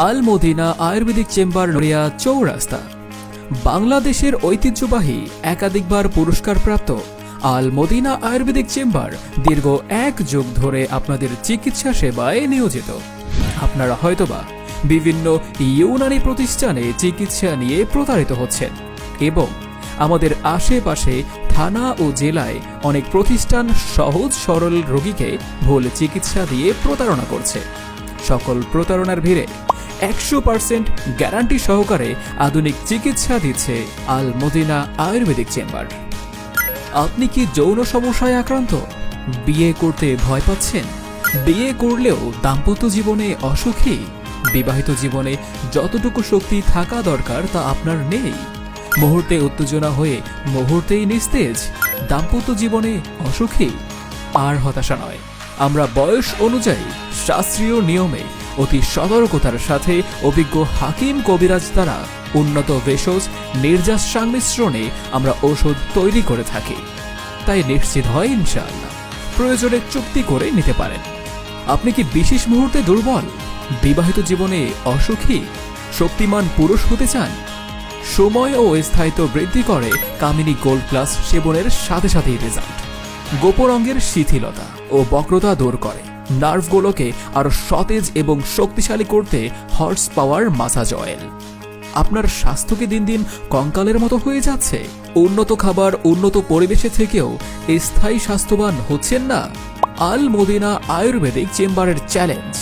আল Medina Ayurvedic chamber নড়িয়া চৌরাস্তা। বাংলাদেশের ঐতিহ্যবাহী একাধিকবার পুরস্কারপ্রাপ্ত আল মদিনা আয়ুর্বেদিক চেম্বার দীর্ঘ 1 যুগ ধরে আপনাদের চিকিৎসা সেবায় নিয়োজিত। আপনারা হয়তোবা বিভিন্ন ইউনানি প্রতিষ্ঠানে চিকিৎসা নিয়ে প্রতারিত হচ্ছেন এবং আমাদের আশেপাশে থানা ও জেলায় অনেক প্রতিষ্ঠান সহজ সরল রোগীকে ভুল চিকিৎসা দিয়ে প্রতারণা করছে। সকল প্রতারণার ভিড়ে 100% গ্যারান্টি সহকারে আধুনিক চিকিৎসা দিচ্ছে আল মদিনা আয়ুর্বেদিক চেম্বার। আপনি কি যৌন সমস্যায় আক্রান্ত? বিয়ে করতে ভয় পাচ্ছেন? বিয়ে করলেও দাম্পত্য জীবনে অসুখী? বিবাহিত জীবনে যতটুকু শক্তি থাকা দরকার তা আপনার নেই? মুহূর্তে উত্তেজনা হয়ে মুহূর্তেই নিস্তেজ? দাম্পত্য জীবনে অসুখী? আর হতাশা নয়, আমরা বয়স অনুযায়ী শাস্ত্রীয় নিয়মে অতি সতর্কতার সাথে অভিজ্ঞ হাকিম কবিরাজ দ্বারা উন্নত ভেষজ নির্যাস সংমিশ্রণে আমরা ওষুধ তৈরি করে থাকি। তাই নিশ্চিত হয় ইনশাআল্লাহ প্রয়োজনে চুক্তি করে নিতে পারেন। আপনি কি বিশেষ মুহূর্তে দুর্বল? বিবাহিত জীবনে অসুখী? শক্তিমান পুরুষ হতে চান? সময় ও স্থায়িত্ব বৃদ্ধি করে কামিনী গোল্ড প্লাস সেবনের সাথে সাথেই রেজাল্ট। গোপন অঙ্গের শিথিলতা ও বক্রতা দূর করে, নার্ভগুলোকে আরো সতেজ এবং শক্তিশালী করতে হর্স পাওয়ার মাসাজ অয়েল। আপনার স্বাস্থ্যকে দিন দিন কঙ্কালের মতো হয়ে যাচ্ছে? উন্নত খাবার উন্নত পরিবেশে থেকেও স্থায়ী স্বাস্থ্যবান হচ্ছেন না? আল মদিনা আয়ুর্বেদিক চেম্বারের চ্যালেঞ্জ।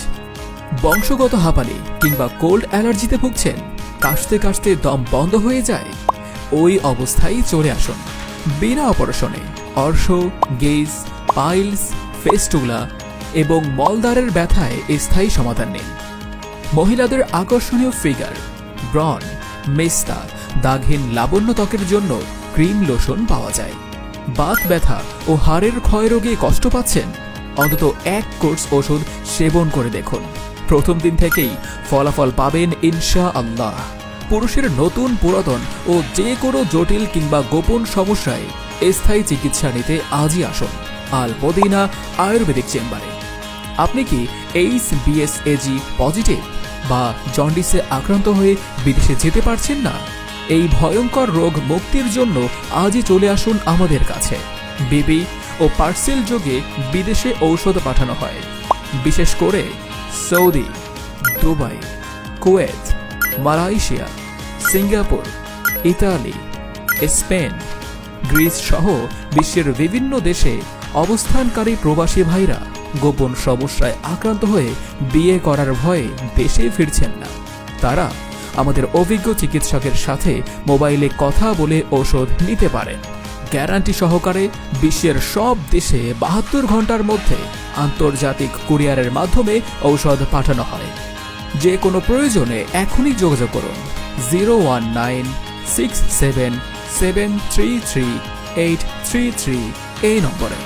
বংশগত হাঁপানি কিংবা কোল্ড অ্যালার্জিতে ভুগছেন? কাশতে কাশতে দম বন্ধ হয়ে যায়? ওই অবস্থায় চলে আসুন। বিনা অপারেশনে অর্শ, গেজ, পাইলস, ফেস্টুলা এবং মলদ্বারের ব্যথায় স্থায়ী সমাধান নিন। মহিলাদের আকর্ষণীয় ফিগার, ব্রণ, মেস্তা, দাগহীন লাবণ্য ত্বকের জন্য ক্রিম লোশন পাওয়া যায়। বাত ব্যথা ও হাড়ের ক্ষয় রোগে কষ্ট পাচ্ছেন? অন্তত 1 কোর্স ওষুধ সেবন করে দেখুন। প্রথম দিন থেকেই ফলাফল পাবেন ইনশাআল্লাহ। পুরুষের নতুন পুরাতন ও যে কোনো জটিল কিংবা গোপন সমস্যায় স্থায়ী চিকিৎসা নিতে আজই আসুন আল মদিনা আয়ুর্বেদিক চেম্বারে। আপনি কি HBsAg পজিটিভ বা জন্ডিসে আক্রান্ত হয়ে বিদেশে যেতে পারছেন না? এই ভয়ঙ্কর রোগ মুক্তির জন্য আজই চলে আসুন আমাদের কাছে। বিবি ও পার্সেল যোগে বিদেশে ঔষধ পাঠানো হয়, বিশেষ করে Saudi, Dubai, Kuwait, Malaysia, Singapore, Italy, Spain, Greece সহ বিশ্বের বিভিন্ন দেশে অবস্থানকারী প্রবাসী ভাইরা গোপন সমস্যায় আক্রান্ত হয়ে বিয়ে করার ভয়ে দেশে ফিরছেন না। তারা আমাদের অভিজ্ঞ চিকিৎসকের সাথে মোবাইলে কথা বলে ঔষধ নিতে পারেন। গ্যারান্টি সহকারে বিশ্বের সব দেশে 72 ঘন্টার মধ্যে আন্তর্জাতিক কুরিয়ারের মাধ্যমে ঔষধ পাঠানো হয়। যে কোনো প্রয়োজনে এখনই যোগাযোগ করুন 01967733833 এই নম্বরে।